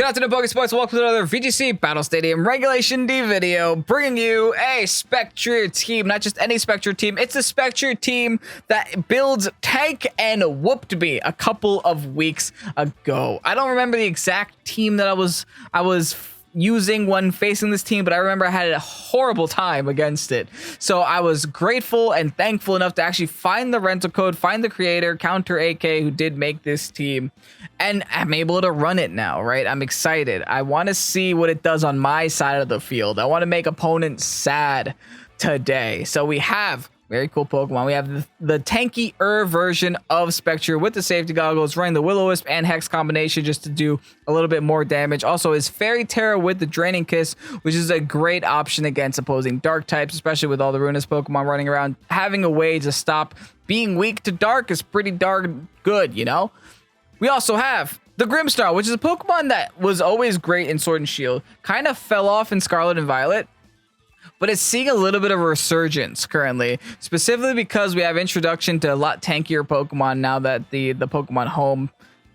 Good afternoon, Pokésports. Welcome to another VGC Battle Stadium Regulation D video, bringing you a SPECTRIER team. Not just any SPECTRIER team, it's a SPECTRIER team that builds tank and whooped me a couple of weeks ago. I don't remember the exact team that I was using when facing this team, but I remember I had a horrible time against it. So I was grateful and thankful enough to actually find the rental code, find the creator, CounterAK, who did make this team, and I'm able to run it now, right? I'm excited. I want to see what it does on my side of the field. I want to make opponents sad today. So we have very cool Pokemon. We have the tanky version of SPECTRIER with the safety goggles, running the Will-O-Wisp and Hex combination just to do a little bit more damage. Also, is Fairy Tera with the Draining Kiss, which is a great option against opposing dark types, especially with all the Ruinous Pokemon running around. Having a way to stop being weak to dark is pretty darn good, you know? We also have the Grimmsnarl, which is a Pokemon that was always great in Sword and Shield. Kind of fell off in Scarlet and Violet, but it's seeing a little bit of a resurgence currently, specifically because we have introduction to a lot tankier Pokemon now that the Pokemon Home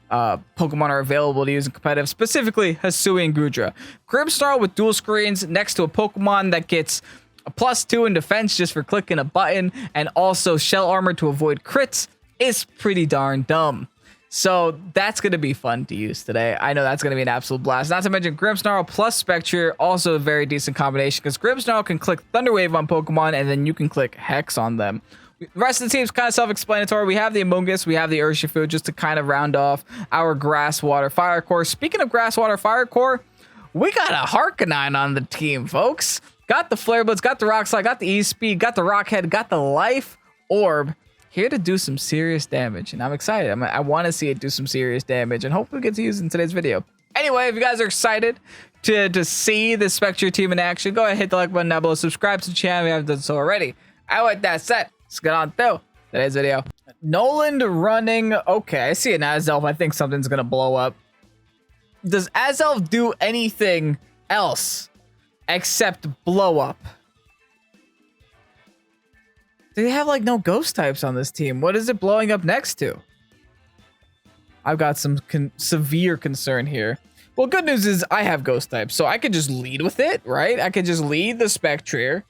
Pokemon are available to use in competitive, specifically Hisui and Goodra. Grimmsnarl with dual screens next to a Pokemon that gets a +2 in defense just for clicking a button, and also shell armor to avoid crits is pretty darn dumb. So that's going to be fun to use today. I know that's going to be an absolute blast. Not to mention Grimmsnarl plus SPECTRIER, also a very decent combination because Grimmsnarl can click Thunder Wave on Pokemon and then you can click Hex on them. The rest of the team's kind of self-explanatory. We have the Amoonguss, we have the Urshifu just to kind of round off our Grass, Water, Fire Core. Speaking of Grass, Water, Fire Core, we got a Arcanine on the team, folks. Got the Flare Blitz, got the Rock Slide, got the E-Speed, got the Rock Head, got the Life Orb. Here to do some serious damage, and I'm excited. I want to see it do some serious damage, and hopefully we get to use it in today's video. Anyway, if you guys are excited to see the SPECTRIER team in action, go ahead, hit the like button down below, subscribe to the channel if you haven't done so already. And with that said, let's get on through today's video. Noland running, okay, I see an Azelf. I think something's gonna blow up. Does Azelf do anything else except blow up? They have like no ghost types on this team. What is it blowing up next to? I've got some severe concern here. Well, good news is I have ghost types, so I could just lead with it, right? I could just lead the SPECTRIER,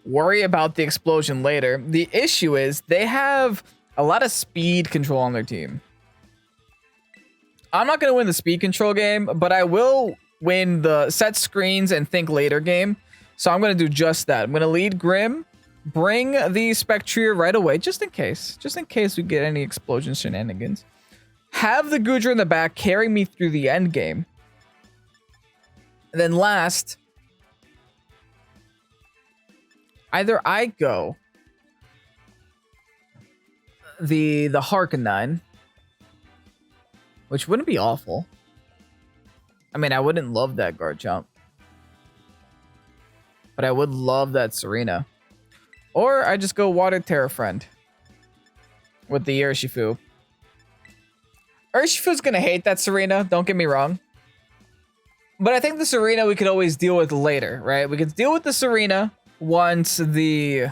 worry about the explosion later. The issue is they have a lot of speed control on their team. I'm not going to win the speed control game, but I will win the set screens and think later game. So I'm going to do just that. I'm going to lead Grim. Bring the SPECTRIER right away, just in case we get any explosion shenanigans. Have the Goodra in the back carry me through the end game. And then last, either I go the Arcanine, which wouldn't be awful. I mean, I wouldn't love that Garchomp, but I would love that Serena. Or I just go Water Tera Friend with the Urshifu. Urshifu's gonna hate that Serena, don't get me wrong. But I think the Serena we could always deal with later, right? We could deal with the Serena once the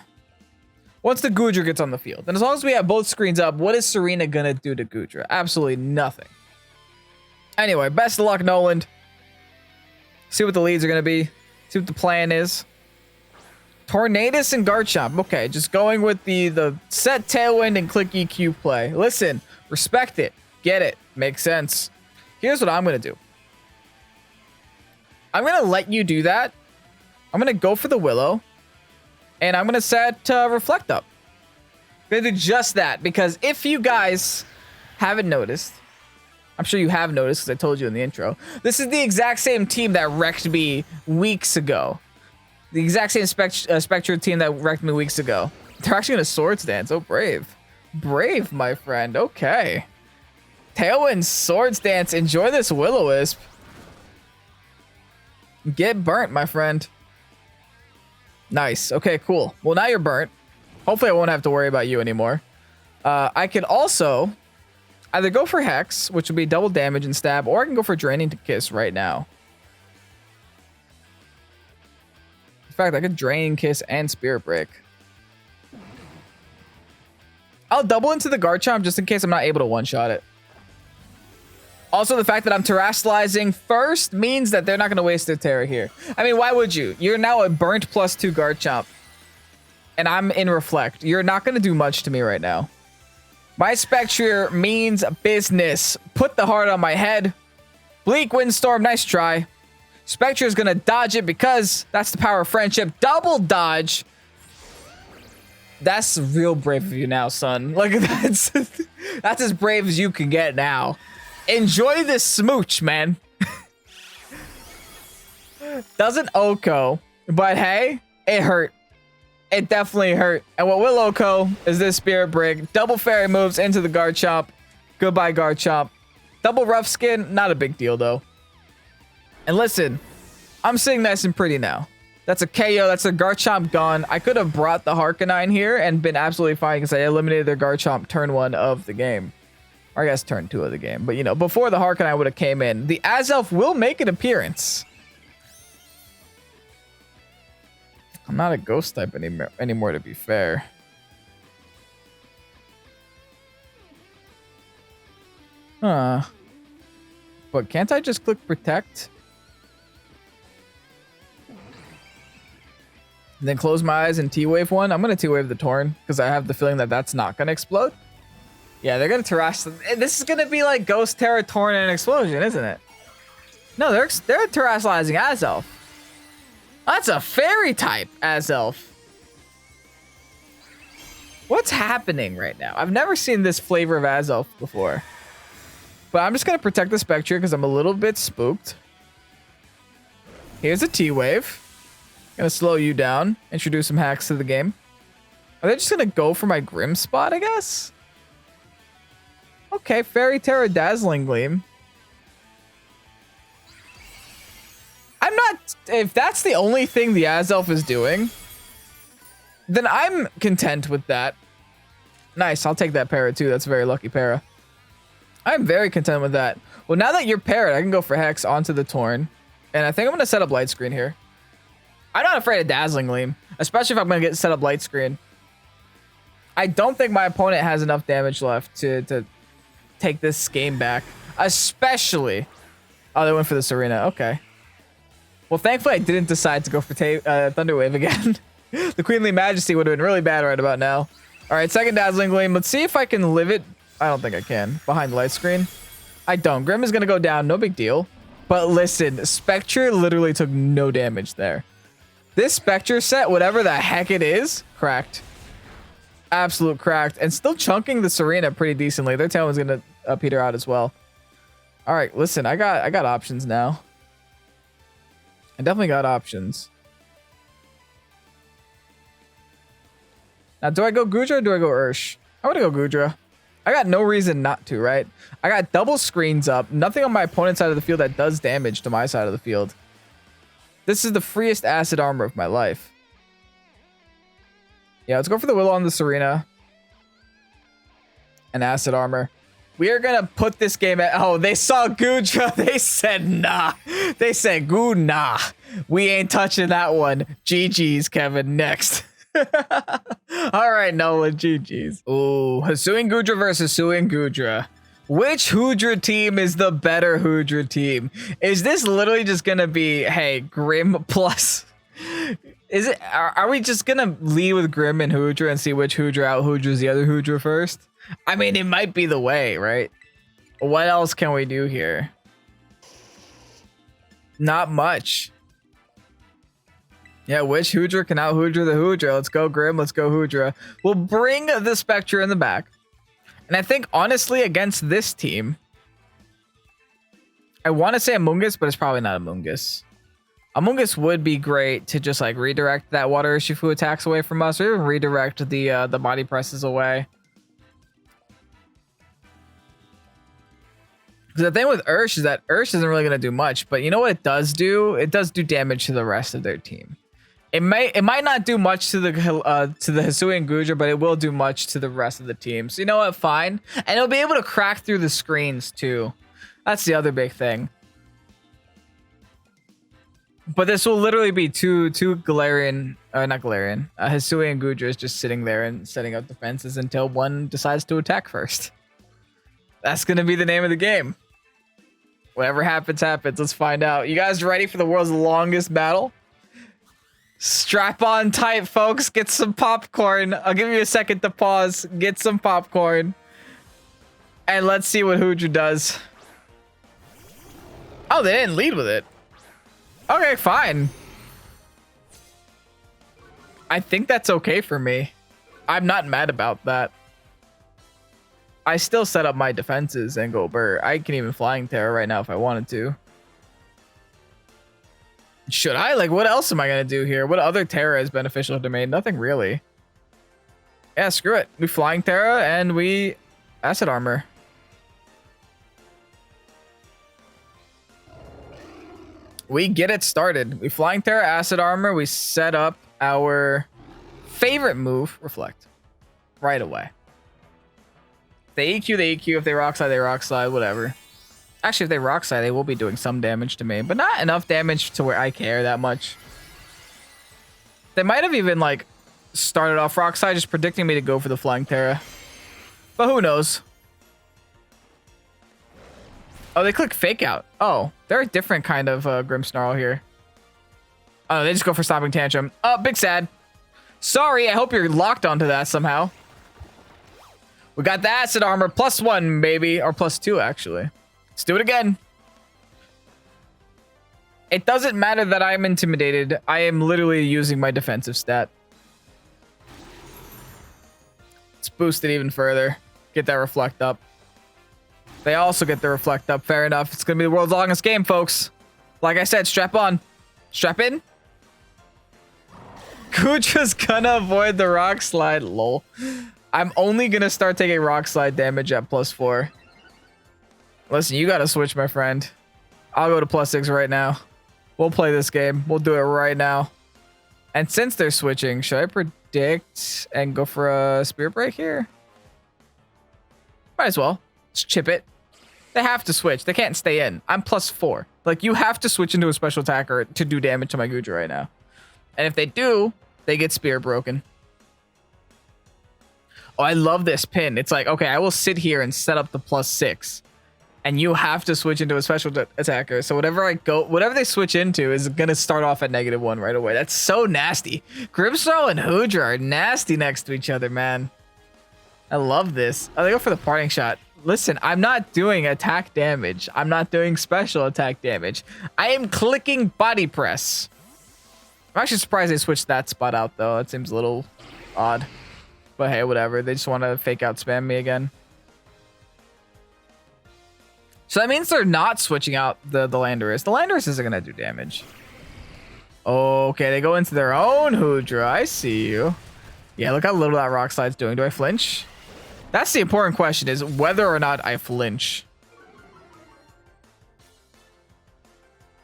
Goodra gets on the field. And as long as we have both screens up, what is Serena gonna do to Goodra? Absolutely nothing. Anyway, best of luck, Noland. See what the leads are gonna be. See what the plan is. Tornadus and Garchomp. Okay, just going with the set Tailwind and click EQ play. Listen, respect it. Get it. Makes sense. Here's what I'm going to do. I'm going to let you do that. I'm going to go for the Willow. And I'm going to set Reflect up. I'm going to do just that. Because if you guys haven't noticed, I'm sure you have noticed because I told you in the intro, this is the exact same team that wrecked me weeks ago. The exact same SPECTRIER team that wrecked me weeks ago. They're actually going to Swords Dance. Oh, brave. Brave, my friend. Okay. Tailwind Swords Dance. Enjoy this Will-O-Wisp. Get burnt, my friend. Nice. Okay, cool. Well, now you're burnt. Hopefully, I won't have to worry about you anymore. I could also either go for Hex, which would be double damage and stab, or I can go for Draining Kiss right now. In fact, I could Drain Kiss and Spirit Break. I'll double into the Garchomp just in case I'm not able to one-shot it. Also, the fact that I'm terrestrializing first means that they're not going to waste their Tera here. I mean, why would you? You're now a burnt +2 Garchomp. And I'm in Reflect. You're not going to do much to me right now. My SPECTRIER means business. Put the heart on my head. Bleak Windstorm, nice try. SPECTRIER is going to dodge it because that's the power of friendship. Double dodge. That's real brave of you now, son. Like, that's as brave as you can get now. Enjoy this smooch, man. Doesn't Oko, but hey, it hurt. It definitely hurt. And what will Oko is this Spirit Break. Double Fairy moves into the Garchomp. Goodbye, Garchomp. Double Rough Skin, not a big deal, though. And listen, I'm sitting nice and pretty now. That's a KO. That's a Garchomp gone. I could have brought the Arcanine here and been absolutely fine because I eliminated their Garchomp turn 1 of the game. Or I guess turn 2 of the game. But, you know, before the Arcanine would have came in, the Azelf will make an appearance. I'm not a ghost type anymore, to be fair. Huh. But can't I just click protect? And then close my eyes and T-Wave one? I'm going to T-Wave the Torn because I have the feeling that that's not going to explode. Yeah, they're going to terrestrialize. This is going to be like Ghost, Tera, Torn, and Explosion, isn't it? No, they're terrestrializing Azelf. That's a fairy type Azelf. What's happening right now? I've never seen this flavor of Azelf before. But I'm just going to protect the SPECTRIER because I'm a little bit spooked. Here's a T-Wave. Gonna slow you down. Introduce some hacks to the game. Are they just going to go for my Grim spot, I guess? Okay, Fairy Tera Dazzling Gleam. I'm not... If that's the only thing the Azelf is doing, then I'm content with that. Nice, I'll take that Para too. That's a very lucky Para. I'm very content with that. Well, now that you're paired, I can go for Hex onto the Torn. And I think I'm going to set up Light Screen here. I'm not afraid of Dazzling Gleam, especially if I'm going to get set up Light Screen. I don't think my opponent has enough damage left to take this game back. Especially... Oh, they went for the Serena. Okay. Well, thankfully, I didn't decide to go for Thunder Wave again. The Queenly Majesty would have been really bad right about now. All right, second Dazzling Gleam. Let's see if I can live it. I don't think I can. Behind the Light Screen. I don't. Grim is going to go down. No big deal. But listen, SPECTRIER literally took no damage there. This SPECTRIER set, whatever the heck it is, cracked. Absolute cracked. And still chunking the Serena pretty decently. Their tail was going to peter out as well. All right, listen, I got options now. I definitely got options. Now, do I go Goodra or do I go Ursh? I'm going to go Goodra. I got no reason not to, right? I got double screens up. Nothing on my opponent's side of the field that does damage to my side of the field. This is the freest acid armor of my life. Yeah, let's go for the Willow on the Serena. And acid armor. We are going to put this game at... Oh, they saw Goodra. They said, nah. They said, goo, nah. We ain't touching that one. GG's, Kevin. Next. All right, Nolan. GG's. Ooh, Hisuian Goodra versus Hisuian Goodra. Which Hoodra team is the better Hoodra team? Is this literally just going to be, hey, Grim plus... Is it? Are we just going to lead with Grim and Hoodra and see which Hoodra out Hoodras the other Hoodra first? I mean, it might be the way, right? What else can we do here? Not much. Yeah, which Hoodra can out Hoodra the Hoodra? Let's go Grim, let's go Hoodra. We'll bring the SPECTRIER in the back. And I think, honestly, against this team, I want to say Amoonguss, but it's probably not Amoonguss. Amoonguss would be great to just, like, redirect that Water Urshifu attacks away from us, or even redirect the body presses away. Because the thing with Ursh is that Ursh isn't really going to do much, but you know what it does do? It does do damage to the rest of their team. It might not do much to the Hisuian Goodra, but it will do much to the rest of the team. So you know what? Fine. And it'll be able to crack through the screens too. That's the other big thing. But this will literally be two Galarian, not Galarian, Hisuian Goodras just sitting there and setting up defenses until one decides to attack first. That's going to be the name of the game. Whatever happens, happens. Let's find out. You guys ready for the world's longest battle? Strap on tight, folks. Get some popcorn. I'll give you a second to pause. Get some popcorn. And let's see what Hydra does. Oh, they didn't lead with it. Okay, fine. I think that's okay for me. I'm not mad about that. I still set up my defenses and go burr. I can even Flying Tera right now if I wanted to. Should I? Like, what else am I going to do here? What other Tera is beneficial to me? Nothing really. Yeah, screw it. We Flying Tera and we Acid Armor. We get it started. We Flying Tera, Acid Armor. We set up our favorite move, Reflect, right away. If they EQ, they EQ. If they Rock Slide, they Rock Slide. Whatever. Actually, if they Rock Slide, they will be doing some damage to me, but not enough damage to where I care that much. They might have even, like, started off Rock Slide just predicting me to go for the Flying Tera. But who knows? Oh, they click Fake Out. Oh, they're a different kind of Grimmsnarl here. Oh, they just go for Stomping Tantrum. Oh, big sad. Sorry, I hope you're locked onto that somehow. We got the Acid Armor +1, baby. Or +2, actually. Let's do it again. It doesn't matter that I'm intimidated. I am literally using my defensive stat. Let's boost it even further. Get that Reflect up. They also get the Reflect up. Fair enough. It's going to be the world's longest game, folks. Like I said, strap on. Strap in. Kuja's gonna avoid the Rock Slide. Lol. I'm only going to start taking Rock Slide damage at +4. Listen, you got to switch, my friend. I'll go to +6 right now. We'll play this game. We'll do it right now. And since they're switching, should I predict and go for a Spirit Break here? Might as well. Just chip it. They have to switch. They can't stay in. I'm +4. Like, you have to switch into a special attacker to do damage to my Gudra right now. And if they do, they get Spirit Broken. Oh, I love this pin. It's like, okay, I will sit here and set up the +6. And you have to switch into a special attacker. So whatever they switch into is going to start off at -1 right away. That's so nasty. Grimmsnarl and Hydra are nasty next to each other, man. I love this. Oh, they go for the Parting Shot. Listen, I'm not doing attack damage. I'm not doing special attack damage. I am clicking Body Press. I'm actually surprised they switched that spot out, though. That seems a little odd. But hey, whatever. They just want to Fake Out spam me again. So that means they're not switching out the Landorus. The Landorus isn't going to do damage. Okay, they go into their own Hydra. I see you. Yeah, look how little that Rock Slide's doing. Do I flinch? That's the important question, is whether or not I flinch.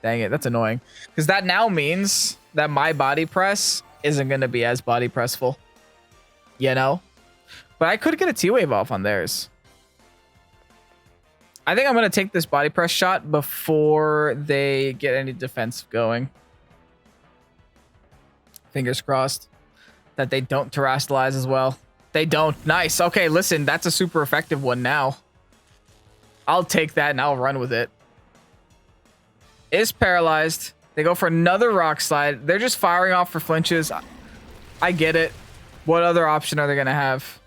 Dang it, that's annoying. Because that now means that my Body Press isn't going to be as Body Pressful. You know? But I could get a T-Wave off on theirs. I think I'm going to take this Body Press shot before they get any defense going. Fingers crossed that they don't Terrastalize as well. They don't. Nice. Okay, listen, that's a super effective one now. I'll take that and I'll run with it. Is paralyzed. They go for another Rock Slide. They're just firing off for flinches. I get it. What other option are they going to have?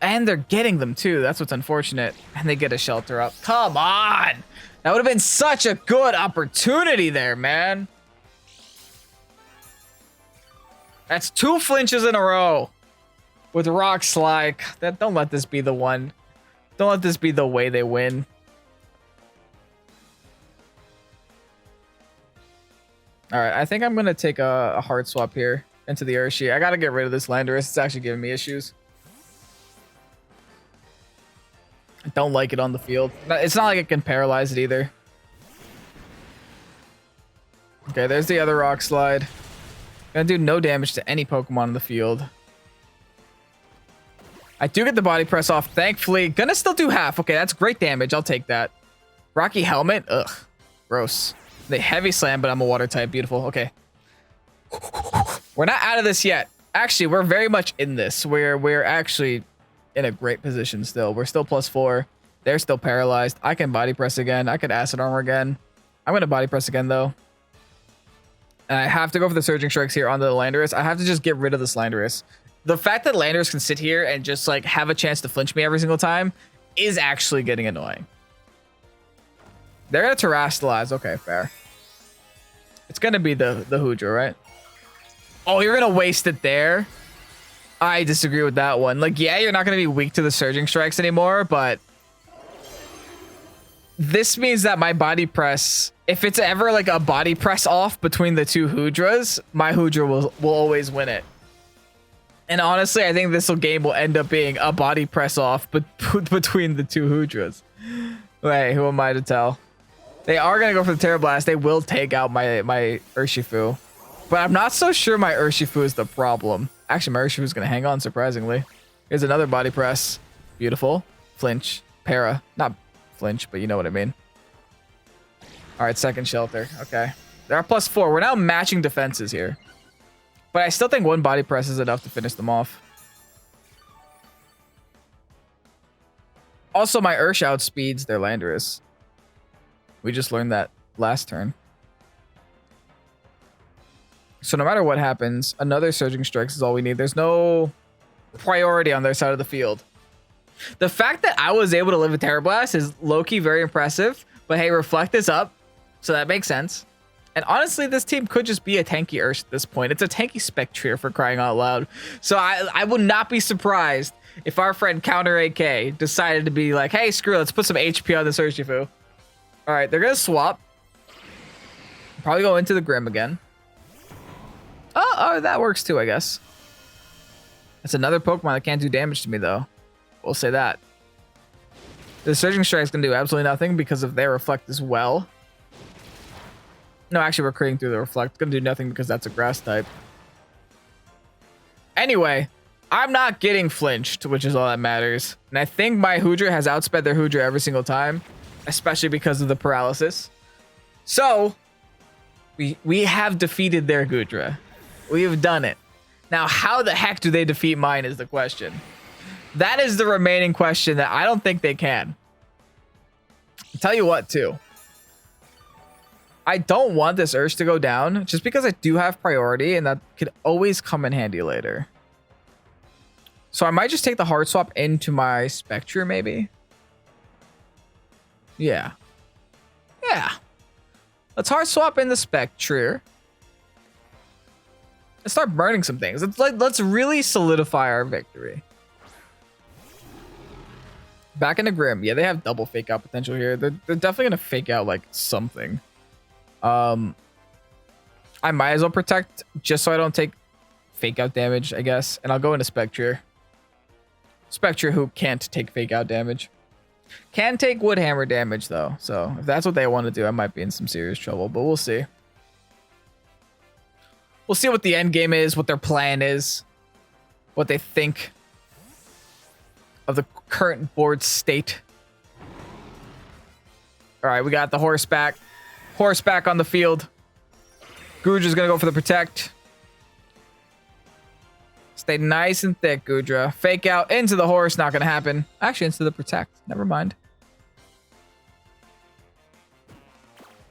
And they're getting them too. That's what's unfortunate. And they get a Shelter up. Come on. That would have been such a good opportunity there, man. That's 2 flinches in a row with Rock Slide. Don't let this be the one. Don't let this be the way they win. All right, I think I'm going to take a Heart Swap here into the Urshifu. I got to get rid of this Landorus. It's actually giving me issues. I don't like it on the field. It's not like it can paralyze it either. Okay, there's the other Rock Slide. Gonna do no damage to any Pokemon in the field. I do get the Body Press off, thankfully. Gonna still do half. Okay, that's great damage. I'll take that. Rocky Helmet. Ugh. Gross. The Heavy Slam, but I'm a Water type. Beautiful. Okay. We're not out of this yet. Actually, we're very much in this. We're actually in a great position still. We're still +4. They're still paralyzed. I can body press again. I could acid armor again. I'm going to body press again, though. And I have to go for the Surging Strikes here onto the Landorus. I have to just get rid of this Landorus. The fact that Landorus can sit here and just like have a chance to flinch me every single time is actually getting annoying. They're going to Terrastalize. Okay, fair. It's going to be the Hoodra, right? Oh, you're going to waste it there? I disagree with that one. Like, yeah, you're not going to be weak to the Surging Strikes anymore, but this means that my body press, if it's ever like a body press off between the two Hoodras, my Hoodra will always win it. And honestly, I think this game will end up being a body press off between the two Hoodras. Wait, who am I to tell? They are going to go for the Tera Blast. They will take out my Urshifu. But I'm not so sure my Urshifu is the problem. Actually, my Urshifu is going to hang on, surprisingly. Here's another body press. Beautiful. Flinch. Para. Not flinch, but you know what I mean. All right, second shelter. Okay. They're at +4. We're now matching defenses here. But I still think one body press is enough to finish them off. Also, my Ursh outspeeds their Landorus. We just learned that last turn. So no matter what happens, another Surging Strikes is all we need. There's no priority on their side of the field. The fact that I was able to live with Tera Blast is low-key very impressive. But hey, Reflect is up, so that makes sense. And honestly, this team could just be a tanky Ursh at this point. It's a tanky SPECTRIER for crying out loud. So I would not be surprised if our friend CounterAK decided to be like, hey, screw it, let's put some HP on this Urshifu. All right, they're going to swap. Probably go into the Grim again. Oh, that works too, I guess. That's another Pokemon that can't do damage to me, though. We'll say that. The Surging Strike's going to do absolutely nothing because of their Reflect as well. No, actually, we're creating through the Reflect. It's going to do nothing because that's a Grass type. Anyway, I'm not getting flinched, which is all that matters. And I think my Hoodra has outsped their Hoodra every single time, especially because of the paralysis. So, we have defeated their Hoodra. We have done it. Now, how the heck do they defeat mine is the question. That is the remaining question that I don't think they can. I'll tell you what, too. I don't want this Ursh to go down just because I do have priority and that could always come in handy later. So I might just take the hard swap into my SPECTRIER maybe. Yeah. Yeah. Let's hard swap in the SPECTRIER. Let's start burning some things. Let's really solidify our victory. Back into Grim. Yeah, they have double fake out potential here. They're definitely going to fake out like something. I might as well protect just so I don't take fake out damage, I guess. And I'll go into SPECTRIER. SPECTRIER who can't take fake out damage. Can take wood hammer damage though. So if that's what they want to do, I might be in some serious trouble, but we'll see. We'll see what the end game is, what their plan is, what they think of the current board state. All right, we got the horseback. Horseback on the field. Gudra's gonna go for the protect. Stay nice and thick, Gudra. Fake out into the horse, not gonna happen. Actually, into the protect. Never mind.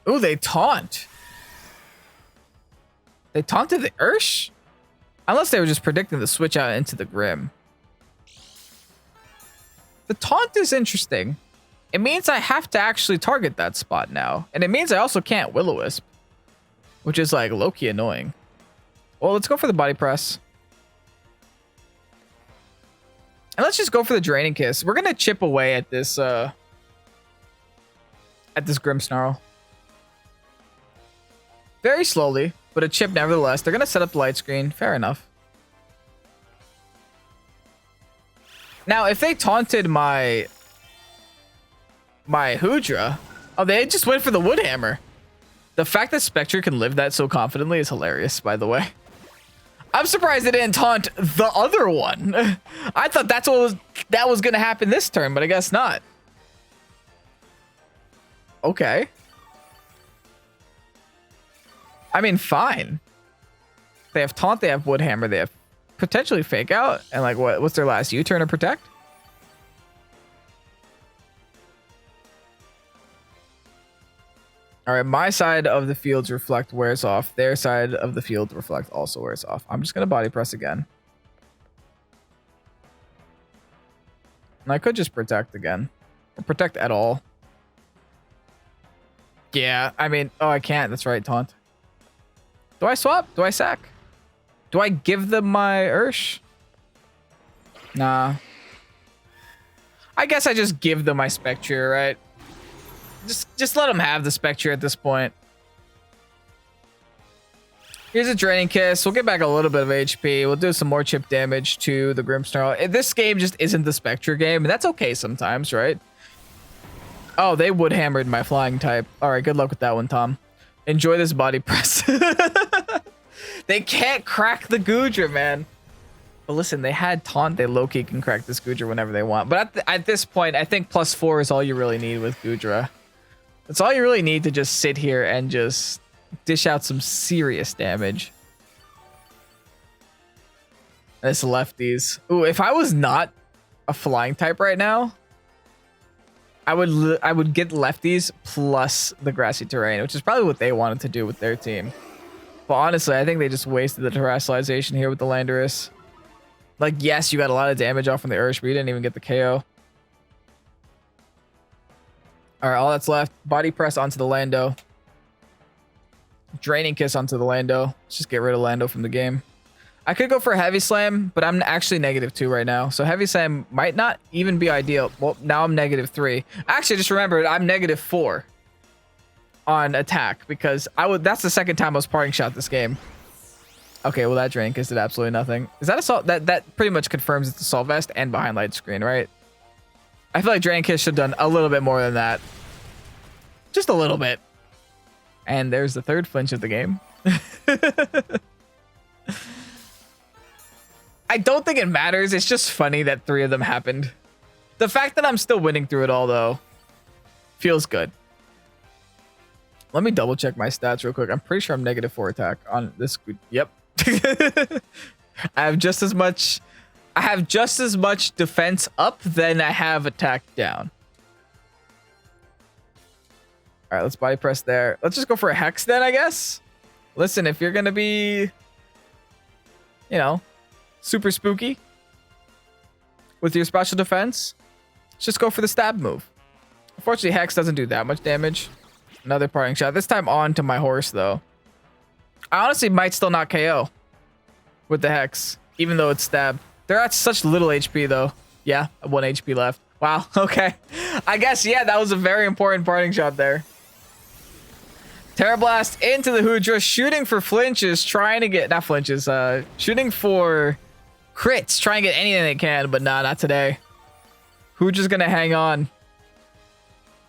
Ooh, they taunt. They taunted the Ursh? Unless they were just predicting the switch out into the Grim. The taunt is interesting. It means I have to actually target that spot now. And it means I also can't Will-O-Wisp. Which is like low-key annoying. Well, let's go for the body press. And let's just go for the Draining Kiss. We're gonna chip away at this Grimmsnarl. Very slowly, but a chip nevertheless. They're gonna set up the light screen. Fair enough. Now, if they taunted my Hoodra, oh, they just went for the wood hammer. The fact that SPECTRIER can live that so confidently is hilarious, by the way. I'm surprised they didn't taunt the other one. I thought that was gonna happen this turn, but I guess not. Okay. I mean, fine. They have taunt, they have wood hammer, they have potentially fake out, and like what's their last U-turn or protect? All right, my side of the field's reflect wears off. Their side of the field reflect also wears off. I'm just gonna body press again. And I could just protect again. Or protect at all. Yeah, I mean, oh, I can't. That's right, taunt. Do I swap? Do I sack? Do I give them my Ursh? Nah. I guess I just give them my SPECTRIER, right? Just let them have the SPECTRIER at this point. Here's a Draining Kiss. We'll get back a little bit of HP. We'll do some more chip damage to the Grimmsnarl. This game just isn't the SPECTRIER game, and that's okay sometimes, right? Oh, they would hammered my flying type. All right, good luck with that one, Tom. Enjoy this body press. They can't crack the Goodra, man. But listen, they had taunt. They low-key can crack this Goodra whenever they want. But at this point, I think +4 is all you really need with Goodra. That's all you really need to just sit here and just dish out some serious damage. This lefties. Ooh, if I was not a flying type right now, I would get lefties plus the grassy terrain, which is probably what they wanted to do with their team. But honestly, I think they just wasted the terrestrialization here with the Landorus. Like, yes, you got a lot of damage off from the Ursh, but you didn't even get the KO. All right, all that's left. Body press onto the Lando. Draining Kiss onto the Lando. Let's just get rid of Lando from the game. I could go for a Heavy Slam, but I'm actually -2 right now. So Heavy Slam might not even be ideal. Well, now I'm -3. Actually, just remembered I'm -4 on attack because that's the second time I was parting shot this game. Okay, well that Draining Kiss did absolutely nothing. Is that assault? That pretty much confirms it's Assault Vest and behind light screen, right? I feel like Draining Kiss should have done a little bit more than that. Just a little bit. And there's the third flinch of the game. I don't think it matters. It's just funny that 3 of them happened. The fact that I'm still winning through it all, though, feels good. Let me double check my stats real quick. I'm pretty sure I'm -4 attack on this. Yep. I have just as much defense up than I have attack down. All right, let's body press there. Let's just go for a Hex then, I guess. Listen, if you're going to be, you know, super spooky with your special defense, just go for the stab move. Unfortunately, Hex doesn't do that much damage. Another parting shot. This time on to my horse, though. I honestly might still not KO with the Hex, even though it's stab. They're at such little HP, though. Yeah, 1 HP left. Wow, okay. I guess, yeah, that was a very important parting shot there. Tera Blast into the Hoodra, shooting for flinches, trying to get, not flinches, shooting for crits, trying to get anything they can, but nah, not today. Hoodra's gonna hang on.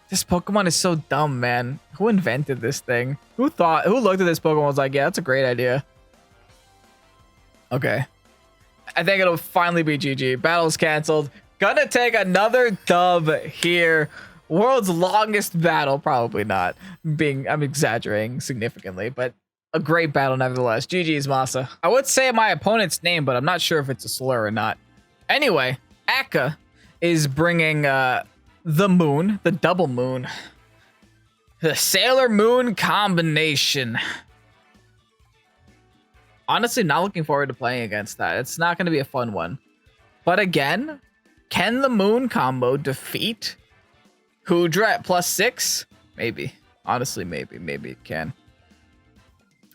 This Pokemon is so dumb, man. Who invented this thing? Who looked at this Pokemon and was like, yeah, that's a great idea. Okay. I think it'll finally be GG. Battle's canceled. Gonna take another dub here. World's longest battle. Probably not. I'm exaggerating significantly, but a great battle nevertheless. GG's, Masa. I would say my opponent's name, but I'm not sure if it's a slur or not. Anyway, Aka is bringing the moon, the double moon. The Sailor Moon combination. Honestly, not looking forward to playing against that. It's not going to be a fun one. But again, can the moon combo defeat Hoodra at +6? Maybe. Honestly, maybe it can.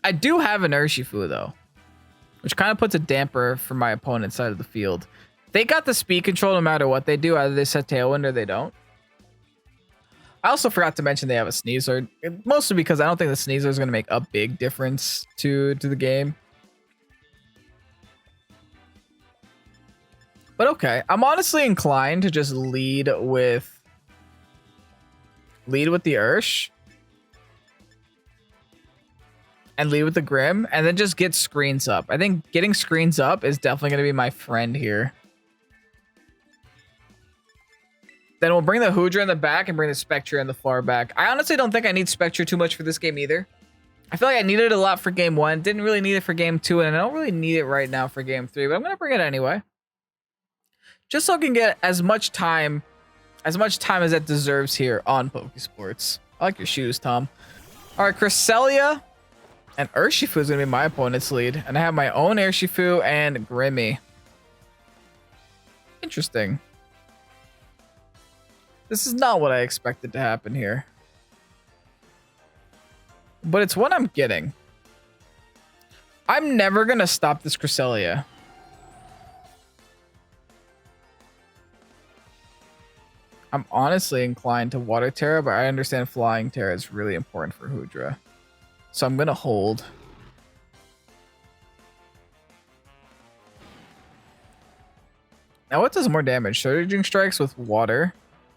I do have an Urshifu, though, which kind of puts a damper for my opponent's side of the field. They got the speed control no matter what they do. Either they set Tailwind or they don't. I also forgot to mention they have a Sneasler, mostly because I don't think the Sneasler is going to make a big difference to the game. But okay, I'm honestly inclined to just lead with the Ursh and lead with the Grim, and then just get screens up. I think getting screens up is definitely going to be my friend here. Then we'll bring the Hoodra in the back and bring the SPECTRIER in the far back. I honestly don't think I need SPECTRIER too much for this game either. I feel like I needed it a lot for game 1. Didn't really need it for game 2, and I don't really need it right now for game 3, but I'm going to bring it anyway. Just so I can get as much time as it deserves here on Pokésports. I like your shoes, Tom. All right, Cresselia and Urshifu is going to be my opponent's lead. And I have my own Urshifu and Grimmy. Interesting. This is not what I expected to happen here. But it's what I'm getting. I'm never going to stop this Cresselia. I'm honestly inclined to Water Tera, but I understand Flying Tera is really important for Hoodra. So I'm going to hold. Now what does more damage? Surging Strikes with Water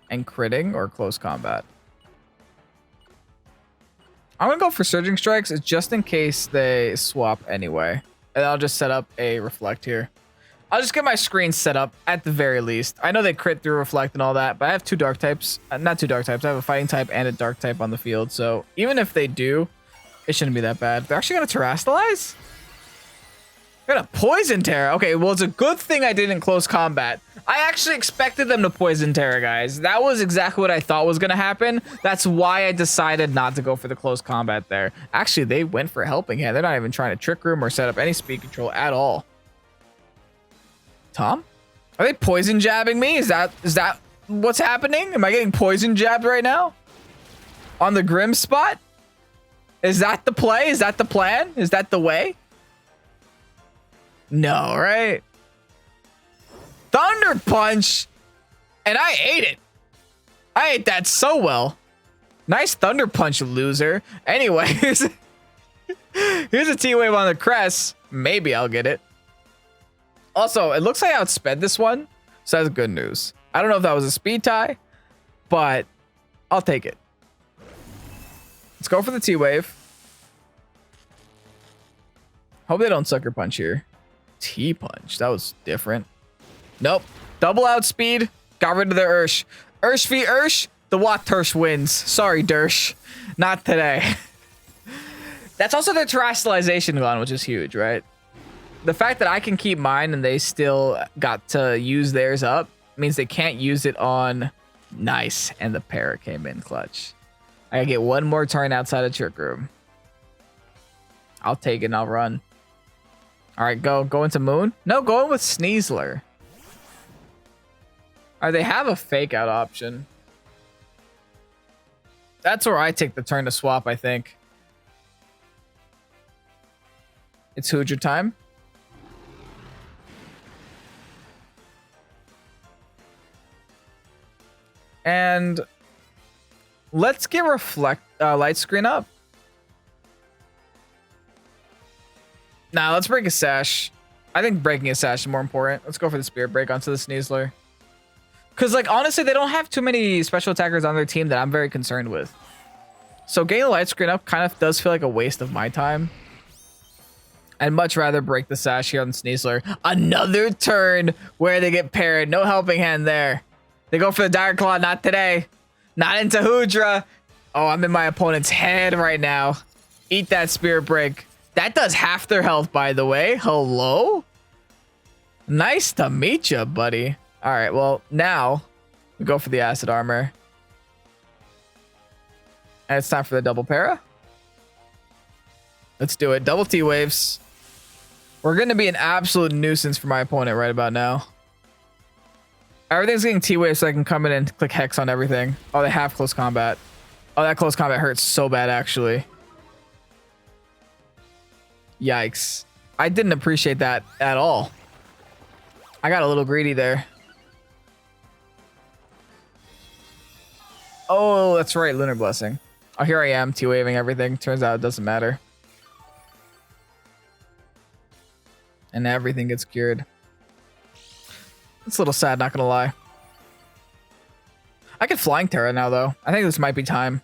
and critting or close combat? I'm going to go for Surging Strikes just in case they swap anyway. And I'll just set up a Reflect here. I'll just get my screen set up at the very least. I know they crit through Reflect and all that, but I have two Dark types. Not two Dark types. I have a Fighting type and a Dark type on the field. So even if they do, it shouldn't be that bad. They're actually going to Terrastalize? They're going to Poison Tera. Okay, well, it's a good thing I did in close combat. I actually expected them to Poison Tera, guys. That was exactly what I thought was going to happen. That's why I decided not to go for the close combat there. Actually, they went for a Helping Hand. They're not even trying to Trick Room or set up any speed control at all. Tom? Are they poison jabbing me? Is that what's happening? Am I getting poison jabbed right now? On the Grim spot? Is that the play? Is that the plan? Is that the way? No, right? Thunder Punch! And I ate it. I ate that so well. Nice Thunder Punch, loser. Anyways. Here's a T-Wave on the crest. Maybe I'll get it. Also, it looks like I outsped this one, so that's good news. I don't know if that was a speed tie, but I'll take it. Let's go for the T-Wave. Hope they don't Sucker Punch here. T-Punch, that was different. Nope. Double outspeed, got rid of the Ursh. Ursh v Ursh, the Watersh wins. Sorry, Dersh. Not today. That's also their Terastallization gone, which is huge, right? The fact that I can keep mine and they still got to use theirs up means they can't use it on nice. And the Para came in clutch. I gotta get one more turn outside of Trick Room. I'll take it and I'll run. All right, go into Moon. No, going with Sneasler. All right, they have a Fake Out option. That's where I take the turn to swap, I think. It's Hoodra time. And let's get Light Screen up. Nah, let's break a Sash. I think breaking a Sash is more important. Let's go for the Spirit Break onto the Sneasler. Because, like, honestly, they don't have too many special attackers on their team that I'm very concerned with. So getting the Light Screen up kind of does feel like a waste of my time. I'd much rather break the Sash here on the Sneasler. Another turn where they get paired. No Helping Hand there. They go for the Dire Claw. Not today. Not into Hoodra. Oh, I'm in my opponent's head right now. Eat that Spirit Break. That does half their health, by the way. Hello? Nice to meet you, buddy. All right, well, now we go for the Acid Armor. And it's time for the double Para. Let's do it. Double T-Waves. We're going to be an absolute nuisance for my opponent right about now. Everything's getting T-Waves so I can come in and click Hex on everything. Oh, they have close combat. Oh, that close combat hurts so bad, actually. Yikes. I didn't appreciate that at all. I got a little greedy there. Oh, that's right. Lunar Blessing. Oh, here I am, T-Waving everything. Turns out it doesn't matter. And everything gets cured. It's a little sad, not gonna lie. I could Flying Tera now, though. I think this might be time.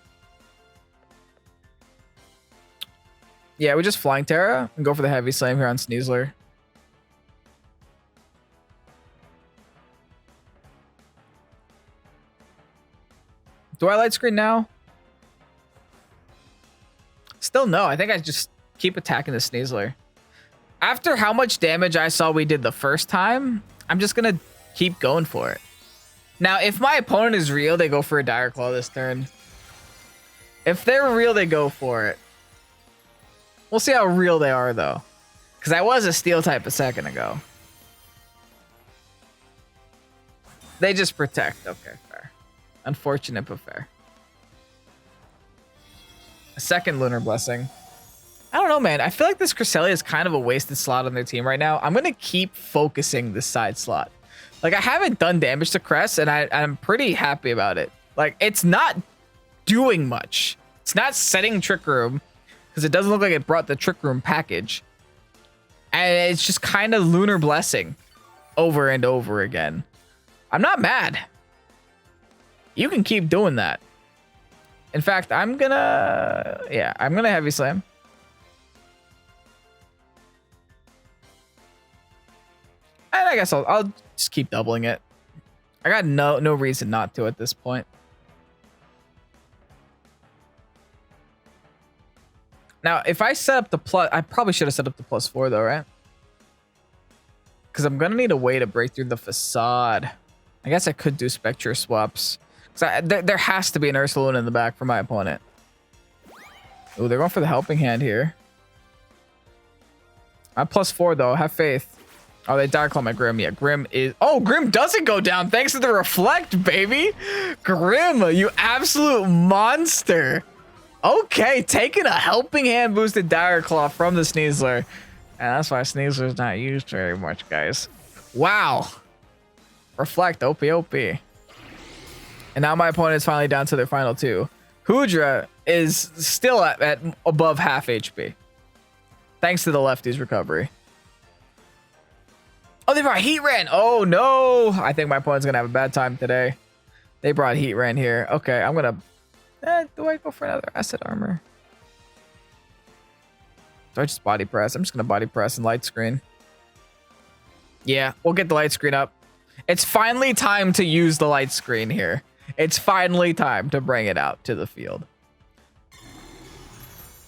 Yeah, we just Flying Tera and go for the Heavy Slam here on Sneasler. Do I Light Screen now? Still no. I think I just keep attacking the Sneasler. After how much damage I saw we did the first time, I'm just going to keep going for it. Now, if my opponent is real, they go for a Dire Claw this turn. If they're real, they go for it. We'll see how real they are, though. Because I was a steel type a second ago. They just protect. Okay, fair. Unfortunate, but fair. A second Lunar Blessing. I don't know, man. I feel like this Cresselia is kind of a wasted slot on their team right now. I'm going to keep focusing this side slot. Like, I haven't done damage to Cress, and I'm pretty happy about it. Like, it's not doing much. It's not setting Trick Room, because it doesn't look like it brought the Trick Room package. And it's just kind of Lunar Blessing over and over again. I'm not mad. You can keep doing that. In fact, I'm gonna Heavy Slam. And I guess I'll just keep doubling it. I got no reason not to at this point. Now, if I set up the plus, I probably should have set up the +4 though, right? Because I'm gonna need a way to break through the facade. I guess I could do Spectrier swaps. There has to be an Ursaluna in the back for my opponent. Ooh, they're going for the helping hand here. I'm +4 though. Have faith. Oh, they Dire Claw my Grim. Yeah, Grim is... Oh, Grim doesn't go down thanks to the Reflect, baby. Grim, you absolute monster. Okay, taking a helping hand boosted Dire Claw from the Sneasler. And that's why Sneasler's not used very much, guys. Wow. Reflect, OP. And now my opponent is finally down to their final two. Hoodra is still at above half HP. Thanks to the lefty's recovery. Oh, they brought Heatran. Oh, no. I think my opponent's going to have a bad time today. They brought Heatran here. Okay, I'm going to... do I go for another Acid Armor? Do I just Body Press? I'm just going to Body Press and Light Screen. Yeah, we'll get the Light Screen up. It's finally time to use the Light Screen here. It's finally time to bring it out to the field.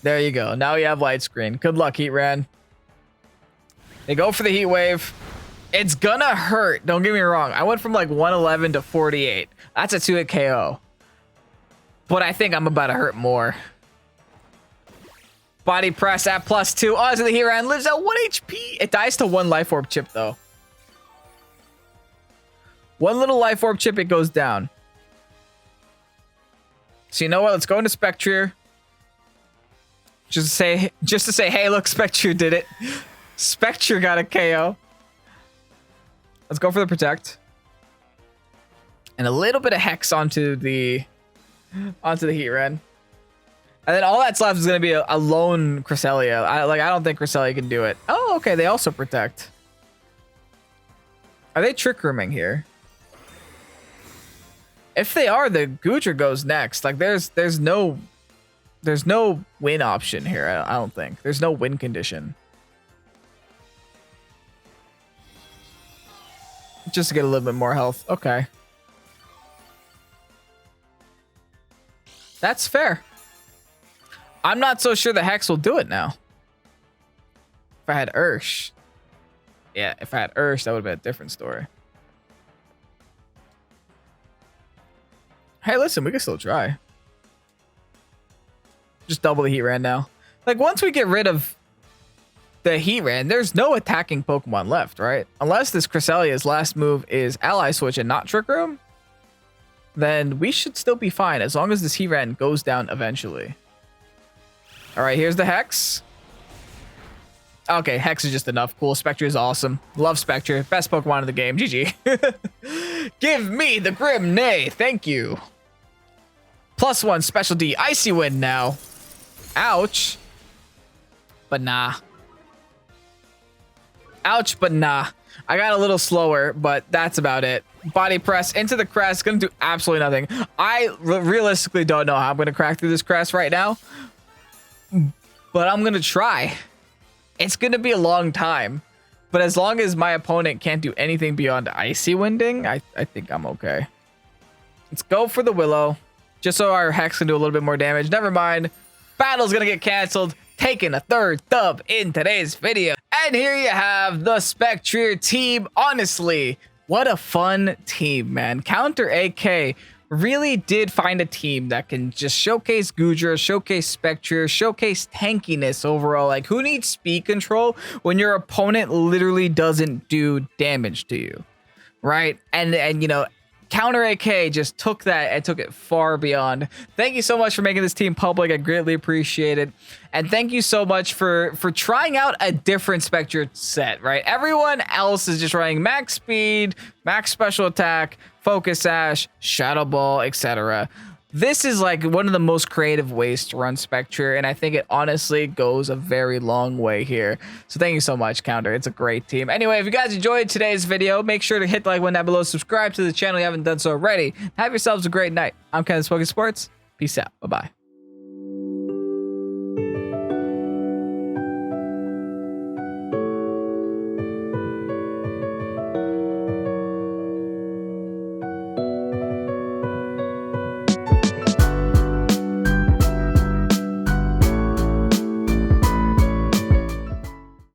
There you go. Now you have Light Screen. Good luck, Heatran. They go for the Heat Wave. It's gonna hurt. Don't get me wrong. I went from like 111 to 48. That's a 2-hit KO. But I think I'm about to hurt more. Body Press at +2. Oh, so the Heatran lives at 1 HP. It dies to 1 Life Orb chip, though. 1 little Life Orb chip, it goes down. So you know what? Let's go into Spectrier. Just to say, hey, look, Spectrier did it. Spectrier got a KO. Let's go for the Protect. And a little bit of Hex onto the Heatran. And then all that's left is going to be a lone Cresselia. I don't think Cresselia can do it. Oh, okay. They also Protect. Are they Trick Rooming here? If they are, the Goodra goes next. Like there's no win option here. I don't think. There's no win condition. Just to get a little bit more health. Okay. That's fair. I'm not so sure the Hex will do it now. If I had Ursh. Yeah, if I had Ursh, that would have been a different story. Hey, listen, we can still try. Just double the Heatran now. Like, once we get rid of the Heatran, there's no attacking Pokemon left, right? Unless this Cresselia's last move is Ally Switch and not Trick Room, then we should still be fine as long as this Heatran goes down eventually. All right, here's the Hex. Okay, Hex is just enough. Cool. Spectrier is awesome. Love Spectrier. Best Pokemon in the game. GG. Give me the Grim Nay. Thank you. +1 Special D. Icy Wind now. Ouch. But nah. Ouch, but nah. I got a little slower, but that's about it. Body Press into the Crest. Gonna do absolutely nothing. I realistically don't know how I'm gonna crack through this Crest right now. But I'm gonna try. It's gonna be a long time. But as long as my opponent can't do anything beyond Icy Winding, I think I'm okay. Let's go for the Willow. Just so our Hex can do a little bit more damage. Never mind. Battle's gonna get canceled. Taking a third dub in today's video. And here you have the Spectrier team. Honestly, what a fun team, man. CounterAK really did find a team that can just showcase Goodra, showcase SPECTRIER, showcase tankiness overall. Like, who needs speed control when your opponent literally doesn't do damage to you, right? And you know, CounterAK just took that and took it far beyond. Thank you so much for making this team public. I greatly appreciate it. And thank you so much for trying out a different SPECTRIER set, right? Everyone else is just running max speed, max special attack, focus sash, shadow ball, etc. This is like one of the most creative ways to run SPECTRIER, and I think it honestly goes a very long way here. So thank you so much, Counter. It's a great team. Anyway, if you guys enjoyed today's video, make sure to hit the like button down below, subscribe to the channel if you haven't done so already. Have yourselves a great night. I'm Ken, Pokésports. Peace out. Bye-bye.